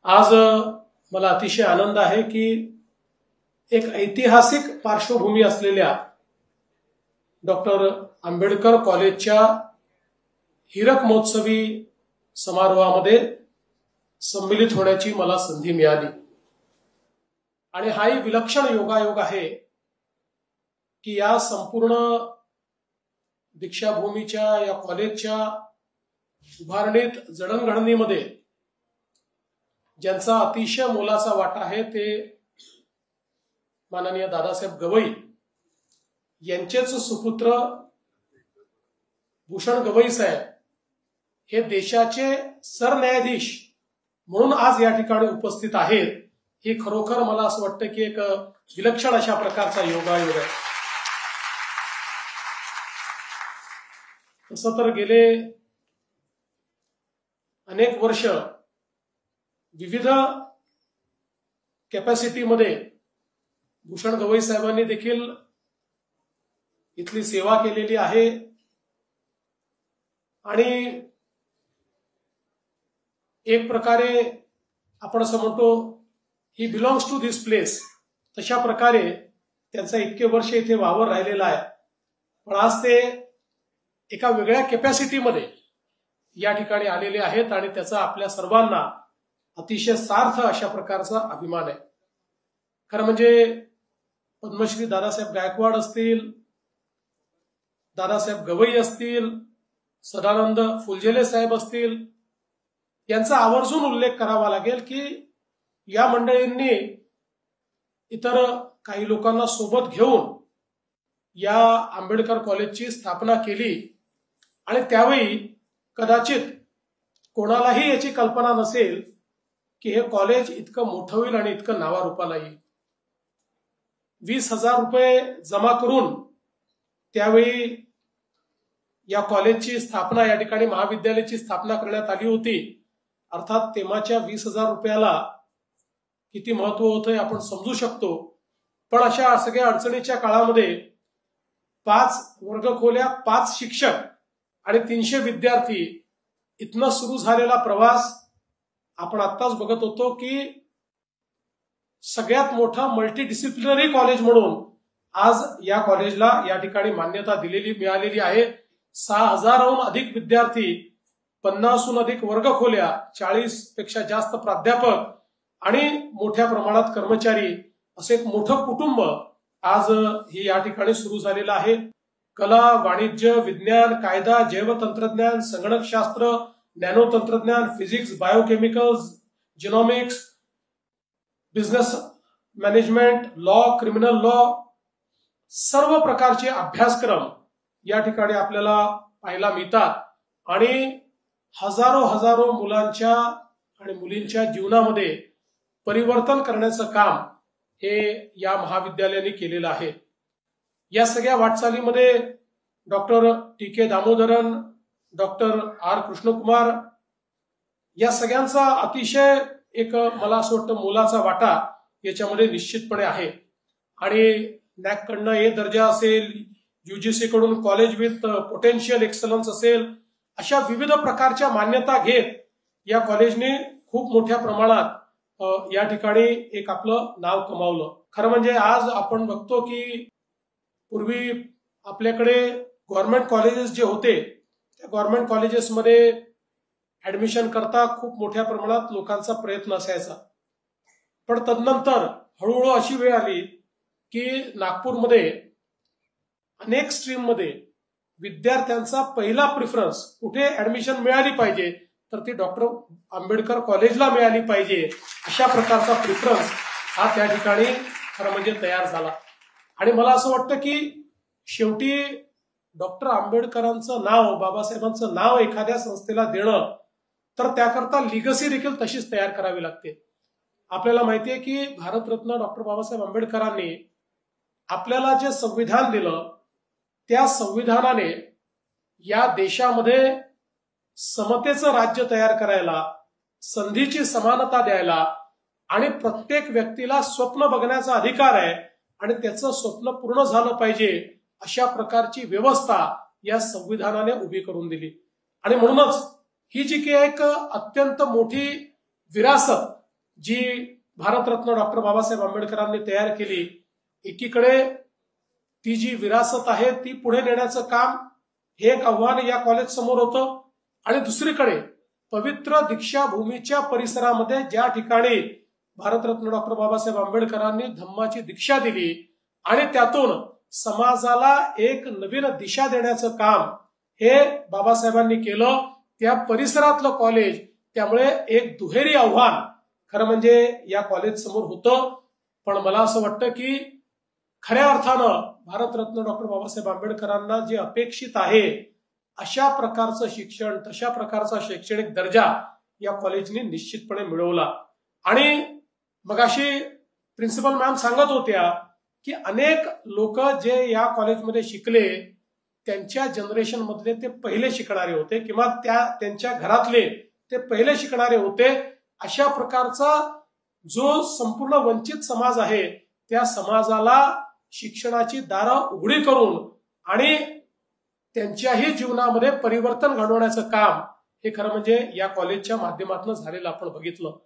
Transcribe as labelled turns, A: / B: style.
A: आज मला अतिशय आनंद आहे की एक ऐतिहासिक पार्श्वभूमी असलेल्या डॉक्टर आंबेडकर कॉलेजच्या हीरक महोत्सवी समारोहामध्ये सम्मिलित होण्याची मला संधी मिळाली आणि हाही विलक्षण योगायोग आहे की या संपूर्ण दीक्षाभूमीच्या या कॉलेजच्या उभारणीत जडणघडणीमध्ये ज्यांचा अतिशय मोलाचा वाटा आहे ते माननीय दादासाहेब गवई यांचेच सुपुत्र भूषण गवई साहेब हे देशाचे सरन्यायाधीश म्हणून आज या ठिकाणी उपस्थित आहेत। ही खरोखर मला असं वाटतं की एक विलक्षण अशा प्रकारचा योगायोग आहे। तसं तर गेले अनेक वर्ष विविध कॅपॅसिटीमध्ये भूषण गवई साहेबांनी देखील इथली सेवा केलेली आहे आणि एक प्रकारे आपण असं म्हणतो ही बिलॉंग्स टू दिस प्लेस, तशा प्रकारे त्यांचा इतके वर्ष इथे वावर राहिलेला आहे। पण आज ते एका वेगळ्या कॅपॅसिटीमध्ये या ठिकाणी आलेले आहेत आणि त्याचा आपल्या सर्वांना अतिशय सार्थ अशा प्रकारचा अभिमान आहे। खरं म्हणजे पद्मश्री दादासाहेब गायकवाड असतील, दादासाहेब गवई असतील, सदानंद फुलझेले साहेब असतील, यांचा आवर्जून उल्लेख करावा लागेल की या मंडळींनी इतर काही लोकांना सोबत घेऊन या आंबेडकर कॉलेजची स्थापना केली आणि त्यावेळी कदाचित कोणालाही याची कल्पना नसेल की हे कॉलेज इतकं मोठं होईल आणि इतकं नावारूपाला येईल। 20,000 रुपये जमा करून त्यावेळी या कॉलेजची स्थापना, या ठिकाणी महाविद्यालयाची स्थापना करण्यात आली होती। अर्थात तेव्हाच्या 20,000 रुपयाला किती महत्व होतं हे आपण समजू शकतो। पण अशा सगळ्या अडचणीच्या काळामध्ये 5 वर्गखोल्या, 5 शिक्षक आणि 300 विद्यार्थी इथनं सुरू झालेला प्रवास आपण आत्ताच बघत होतो की सगळ्यात मोठा मल्टीडिसिप्लिनरी कॉलेज म्हणून आज या कॉलेजला या ठिकाणी मान्यता मिळालेली आहे। 6,000हून अधिक विद्यार्थी, 50हून अधिक वर्गखोल्या, 40 पेक्षा जास्त प्राध्यापक आणि मोठ्या प्रमाणात कर्मचारी, असे एक मोठं कुटुंब आज ही या ठिकाणी सुरू झालेलं आहे। कला, वाणिज्य, विज्ञान, कायदा, जैवतंत्रज्ञान, संगणकशास्त्र, नॅनो तंत्रज्ञान, physics, biochemicals, genomics, business management, law, criminal law, सर्व प्रकारचे अभ्यासक्रम या ठिकाणी आपल्याला पाहायला मिळतात आणि हजारो मुलांच्या आणि मुलींच्या जीवनामध्ये परिवर्तन करण्याचं काम हे या महाविद्यालयाने केलेलं आहे। या सगळ्या वाटचालीमध्ये doctor T K. Damodaran, doctor R. Krishnakumar या सगळ्यांचा अतिशय एक मला असं वाटतं मोलाचा वाटा याच्यामध्ये निश्चितपणे आहे। आणि नॅक कडनं ए दर्जा असेल, UGC कडून कॉलेज विथ पोटेन्शियल एक्सलन्स असेल, अशा विविध प्रकारच्या मान्यता घेत या कॉलेजने खूप मोठ्या प्रमाणात या ठिकाणी एक आपलं नाव कमावलं। खरं म्हणजे आज आपण बघतो की पूर्वी आपल्याकडे गव्हर्नमेंट कॉलेजेस जे होते त्या गव्हर्नमेंट कॉलेजेसमध्ये ऍडमिशन करता खूप मोठ्या प्रमाणात लोकांचा प्रयत्न असायचा। पण तदनंतर हळूहळू अशी वेळ आली की नागपूरमध्ये अनेक स्ट्रीममध्ये विद्यार्थ्यांचा पहिला प्रिफरन्स कुठे ऍडमिशन मिळाली पाहिजे तर ती डॉक्टर आंबेडकर कॉलेजला मिळाली पाहिजे, अशा प्रकारचा प्रिफरन्स हा त्या ठिकाणी खरं म्हणजे तयार झाला। आणि मला असं वाटतं की शेवटी डॉक्टर आंबेडकरांचं नाव, बाबासाहेबांचं नाव एखाद्या संस्थेला देणं तर त्याकरता लिगसी देखील तशीच तयार करावी लागते। आपल्याला माहितीये की भारतरत्न डॉक्टर बाबासाहेब आंबेडकरांनी आपल्याला जे संविधान दिलं त्या संविधानाने या देशामध्ये समतेचं राज्य तयार करायला, संधीची समानता द्यायला आणि प्रत्येक व्यक्तीला स्वप्न बघण्याचा अधिकार आहे आणि त्याचं स्वप्न पूर्ण झालं पाहिजे अशा प्रकारची व्यवस्था या संविधानाने उभी करून दिली। आणि म्हणूनच ही जी की एक अत्यंत मोठी विरासत जी भारतरत्न डॉक्टर बाबासाहेब आंबेडकरांनी तयार केली, एकीकडे ती जी विरासत आहे ती पुढे नेण्याचं काम हे एक आव्हान या कॉलेज समोर होतं, आणि दुसरीकडे पवित्र दीक्षाभूमीच्या परिसरामध्ये ज्या ठिकाणी भारतरत्न डॉक्टर बाबासाहेब आंबेडकरांनी धम्माची दीक्षा दिली आणि त्यातून समाजाला एक नवीन दिशा देण्याचं काम हे बाबासाहेबांनी केलं, त्या परिसरातलं कॉलेज, त्यामुळे एक दुहेरी आव्हान खरं म्हणजे या कॉलेज समोर होतं. पण मला असं वाटतं की खऱ्या अर्थानं भारतरत्न डॉक्टर बाबासाहेब आंबेडकरांना जे अपेक्षित आहे अशा प्रकारचं शिक्षण, तशा प्रकारचा शैक्षणिक दर्जा या कॉलेजने निश्चितपणे मिळवला. आणि मगाशी प्रिन्सिपल मॅम सांगत होत्या की अनेक लोक जे या कॉलेजमध्ये शिकले त्यांच्या जनरेशन मधले ते पहिले शिकणारे होते किंवा त्यांच्या घरातले ते पहिले शिकणारे होते. अशा प्रकारचा जो संपूर्ण वंचित समाज आहे त्या समाजाला शिक्षणाची दारं उघडी करून आणि त्यांच्याही जीवनामध्ये परिवर्तन घडवण्याचं काम हे खरं म्हणजे या कॉलेजच्या माध्यमातून झालेलं आपण बघितलं.